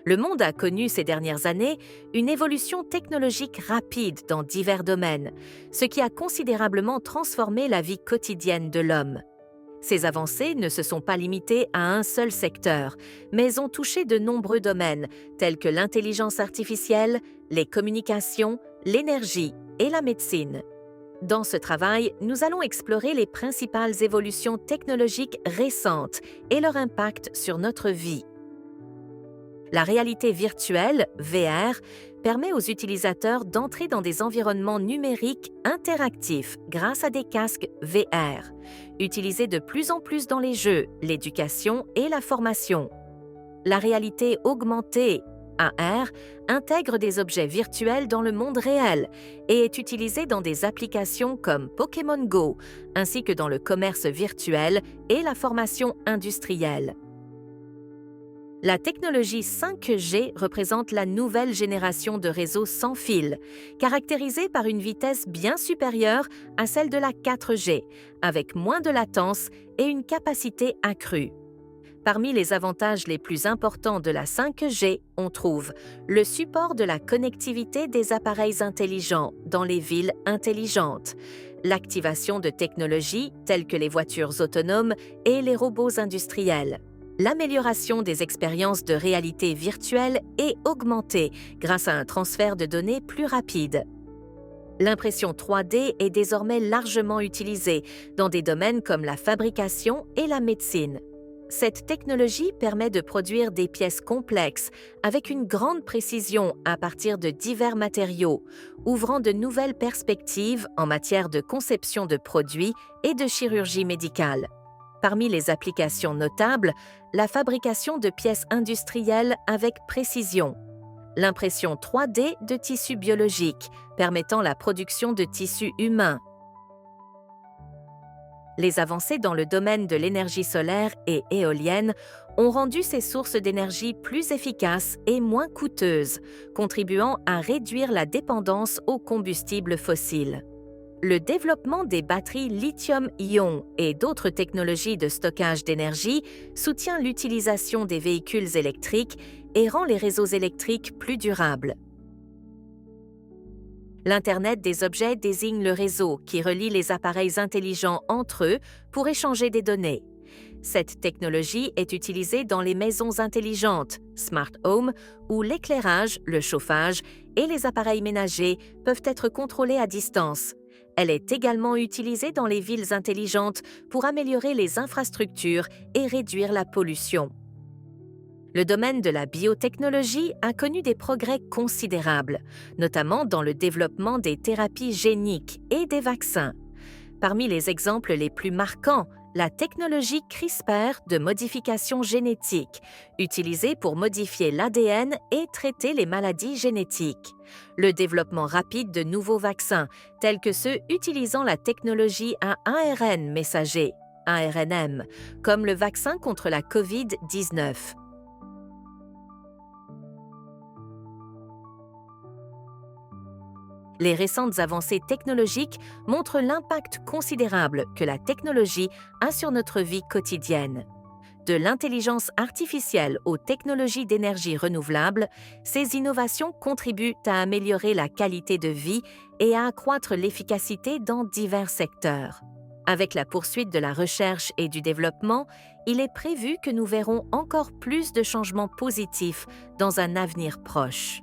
Le monde a connu ces dernières années une évolution technologique rapide dans divers domaines, ce qui a considérablement transformé la vie quotidienne de l'homme. Ces avancées ne se sont pas limitées à un seul secteur, mais ont touché de nombreux domaines, tels que l'intelligence artificielle, les communications, l'énergie et la médecine. Dans ce travail, nous allons explorer les principales évolutions technologiques récentes et leur impact sur notre vie. La réalité virtuelle, VR, permet aux utilisateurs d'entrer dans des environnements numériques interactifs grâce à des casques VR, utilisés de plus en plus dans les jeux, l'éducation et la formation. La réalité augmentée, AR, intègre des objets virtuels dans le monde réel et est utilisée dans des applications comme Pokémon Go, ainsi que dans le commerce virtuel et la formation industrielle. La technologie 5G représente la nouvelle génération de réseaux sans fil, caractérisée par une vitesse bien supérieure à celle de la 4G, avec moins de latence et une capacité accrue. Parmi les avantages les plus importants de la 5G, on trouve le support de la connectivité des appareils intelligents dans les villes intelligentes, l'activation de technologies telles que les voitures autonomes et les robots industriels, l'amélioration des expériences de réalité virtuelle et augmentée grâce à un transfert de données plus rapide. L'impression 3D est désormais largement utilisée dans des domaines comme la fabrication et la médecine. Cette technologie permet de produire des pièces complexes avec une grande précision à partir de divers matériaux, ouvrant de nouvelles perspectives en matière de conception de produits et de chirurgie médicale. Parmi les applications notables, la fabrication de pièces industrielles avec précision, l'impression 3D de tissus biologiques, permettant la production de tissus humains. Les avancées dans le domaine de l'énergie solaire et éolienne ont rendu ces sources d'énergie plus efficaces et moins coûteuses, contribuant à réduire la dépendance aux combustibles fossiles. Le développement des batteries lithium-ion et d'autres technologies de stockage d'énergie soutient l'utilisation des véhicules électriques et rend les réseaux électriques plus durables. L'Internet des objets désigne le réseau qui relie les appareils intelligents entre eux pour échanger des données. Cette technologie est utilisée dans les maisons intelligentes, Smart Home, où l'éclairage, le chauffage et les appareils ménagers peuvent être contrôlés à distance. Elle est également utilisée dans les villes intelligentes pour améliorer les infrastructures et réduire la pollution. Le domaine de la biotechnologie a connu des progrès considérables, notamment dans le développement des thérapies géniques et des vaccins. Parmi les exemples les plus marquants, la technologie CRISPR de modification génétique, utilisée pour modifier l'ADN et traiter les maladies génétiques. Le développement rapide de nouveaux vaccins, tels que ceux utilisant la technologie à ARN messager, ARNM, comme le vaccin contre la COVID-19. Les récentes avancées technologiques montrent l'impact considérable que la technologie a sur notre vie quotidienne. De l'intelligence artificielle aux technologies d'énergie renouvelable, ces innovations contribuent à améliorer la qualité de vie et à accroître l'efficacité dans divers secteurs. Avec la poursuite de la recherche et du développement, il est prévu que nous verrons encore plus de changements positifs dans un avenir proche.